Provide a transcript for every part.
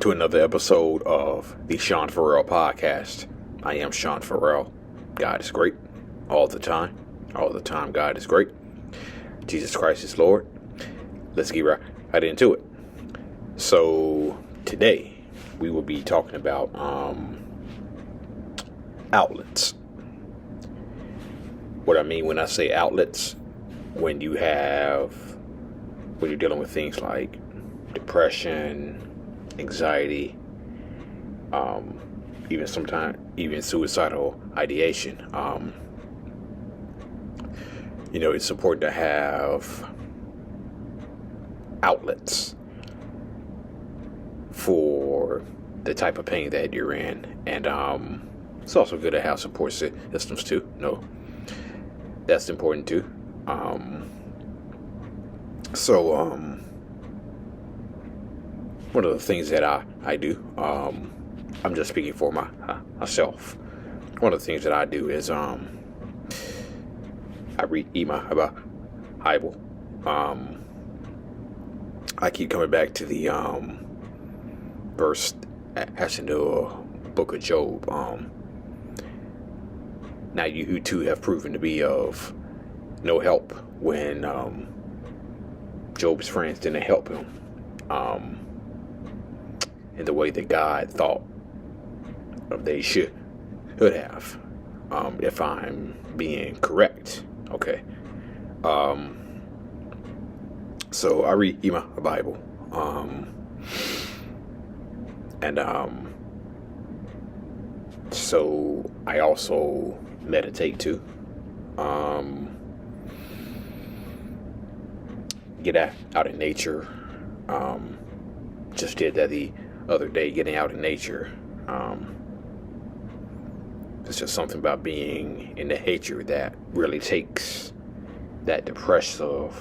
to another episode of the Sean Farrell podcast. I am Sean Farrell. God is great all the time. All the time, God is great. Jesus Christ is Lord. Let's get right into it. So today we will be talking about outlets. What I mean when I say outlets, when you're dealing with things like depression, anxiety, even suicidal ideation. It's important to have outlets for the type of pain that you're in, and it's also good to have support systems too. That's important too. One of the things that I do, I'm just speaking for myself. One of the things that I do is I read my Bible. I keep coming back to the verse that's in the book of Job. Now you too have proven to be of no help when Job's friends didn't help him in the way that God thought they should have, if I'm being correct. Okay. So I read my Bible, and so I also meditate too. Get out in nature. Just did that the other day, getting out in nature. It's just something about being in the nature that really takes that depressive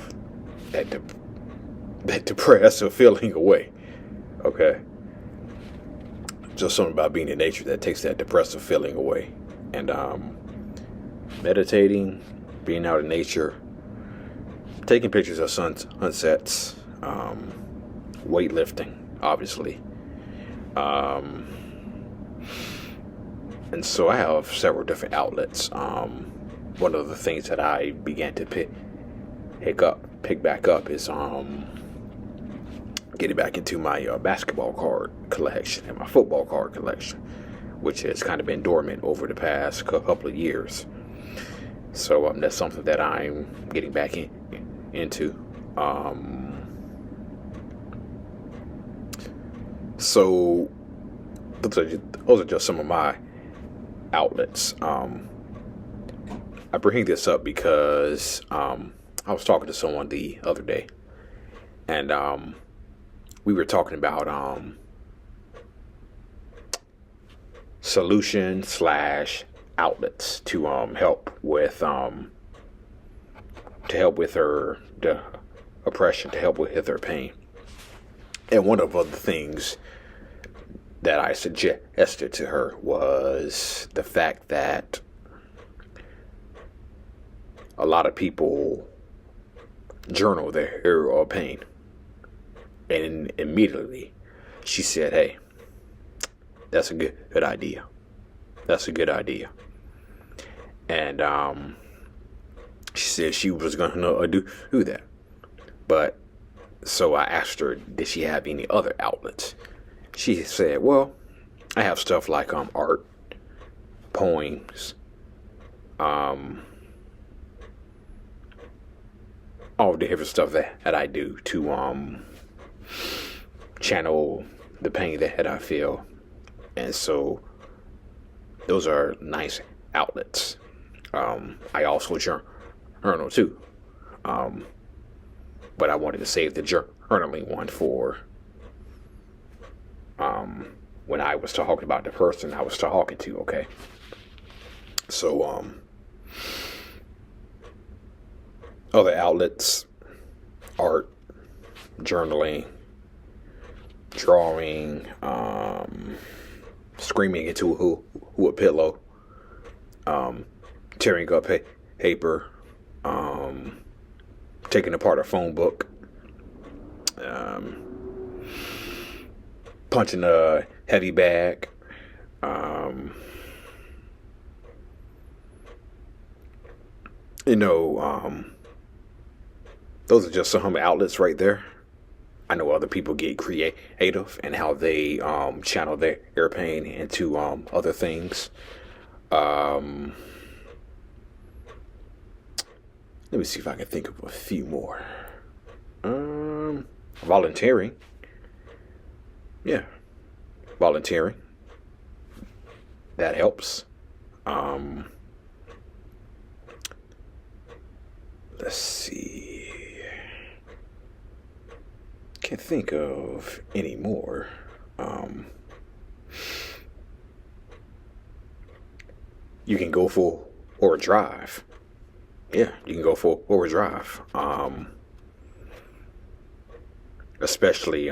feeling away. Okay. Just something about being in nature that takes that depressive feeling away. And meditating, being out in nature, taking pictures of sunsets, weightlifting, obviously. And so I have several different outlets. One of the things that I began to pick back up is getting back into my basketball card collection and my football card collection, which has kind of been dormant over the past couple of years. So that's something that I'm getting back into. So those are just some of my outlets. I bring this up because I was talking to someone the other day, and we were talking about solution/outlets to help with her oppression, to help with her pain. And one of the things that I suggested to her was the fact that a lot of people journal their pain. And immediately she said, "Hey, that's a good idea. That's a good idea." And she said she was going to do that. But so I asked her, did she have any other outlets? She said, well, I have stuff like art, poems, all the different stuff that I do to channel the pain that I feel. And so those are nice outlets. I also journal too. But I wanted to save the journaling one for when I was talking about the person I was talking to. Okay. So other outlets: art, journaling, drawing, screaming into a pillow, tearing up paper, taking apart a phone book, punching a heavy bag. Um, you know, those are just some outlets right there. I know other people get creative and how they channel their pain into other things. Um, Let me see if I can think of a few more. Volunteering. Yeah, volunteering. That helps. Um, let's see. Can't think of any more. Um, you can go for or a drive. Yeah, you can go for a drive. Especially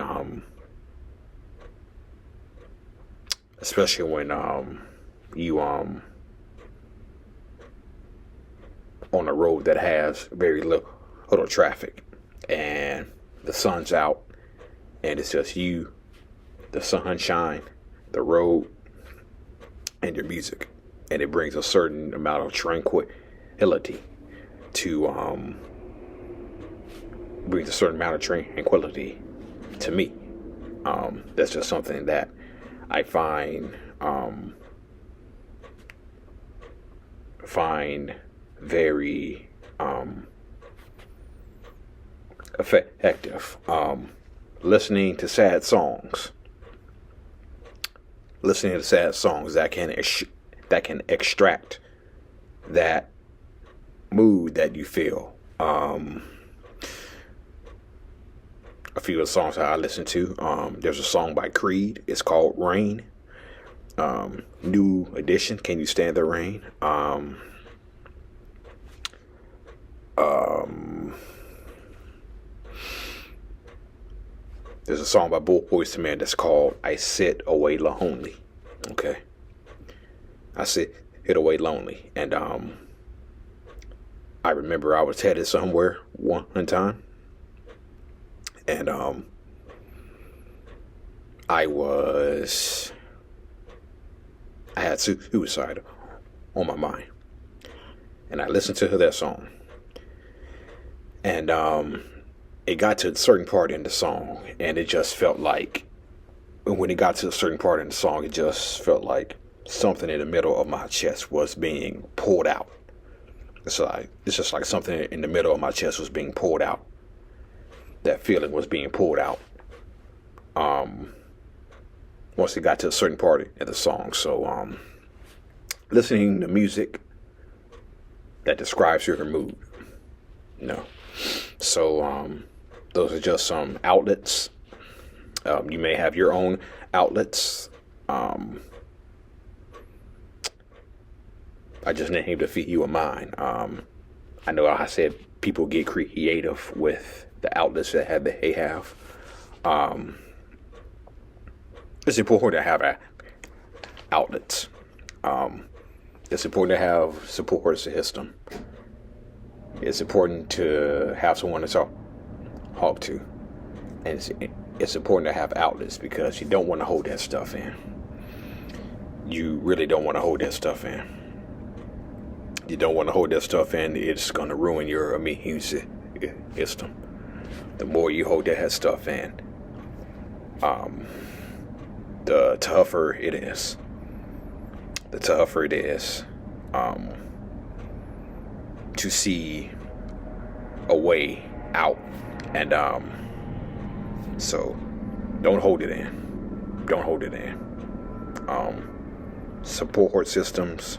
especially when you on a road that has very little traffic and the sun's out and it's just you, the sunshine, the road, and your music, and it brings a certain amount of tranquility to brings a certain amount of tranquility to me. That's just something that I find very effective. Listening to sad songs. Listening to sad songs that can extract that mood that you feel. A few of the songs that I listen to. There's a song by Creed. It's called Rain. New edition. Can you stand the rain? There's a song by Boyz II Men that's called I Sit Away Lonely. Okay. I sit away lonely. And I remember I was headed somewhere one time. And I had suicide on my mind. And I listened to that song. And it got to a certain part in the song, and it just felt like, when it got to a certain part in the song, it just felt like something in the middle of my chest was being pulled out. It's just like something in the middle of my chest was being pulled out. That feeling was being pulled out. Once it got to a certain part in the song. So, listening to music that describes your mood. So, those are just some outlets. You may have your own outlets. I just named a few of mine. I know I said people get creative with the outlets that they have. It's important to have outlets. It's important to have support system. It's important to have someone to talk to, and it's important to have outlets because you don't want to hold that stuff in. You really don't want to hold that stuff in. You don't want to hold that stuff in. It's going to ruin your immune system. The more you hold that stuff in, the tougher it is. The tougher it is to see a way out. And so don't hold it in. Don't hold it in. Support systems,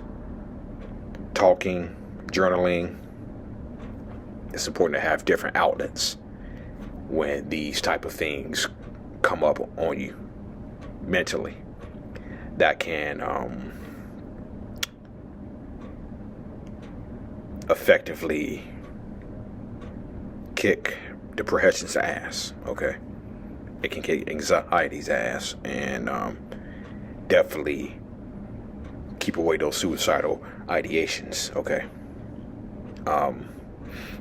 talking, journaling. It's important to have different outlets when these type of things come up on you mentally that can effectively kick depression's ass. Okay, it can kick anxiety's ass, and definitely keep away those suicidal ideations. Okay.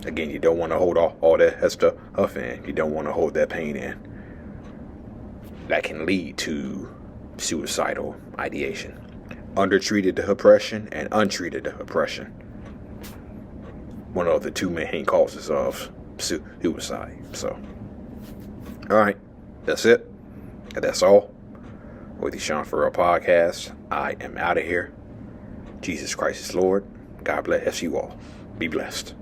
Again, you don't want to hold all that stuff in. You don't want to hold that pain in. that can lead to suicidal ideation. Undertreated depression and untreated depression. One of the two main causes of suicide. So, alright, that's it. And that's all. With the Sean Farrell podcast, I am out of here. Jesus Christ is Lord. God bless you all. Be blessed.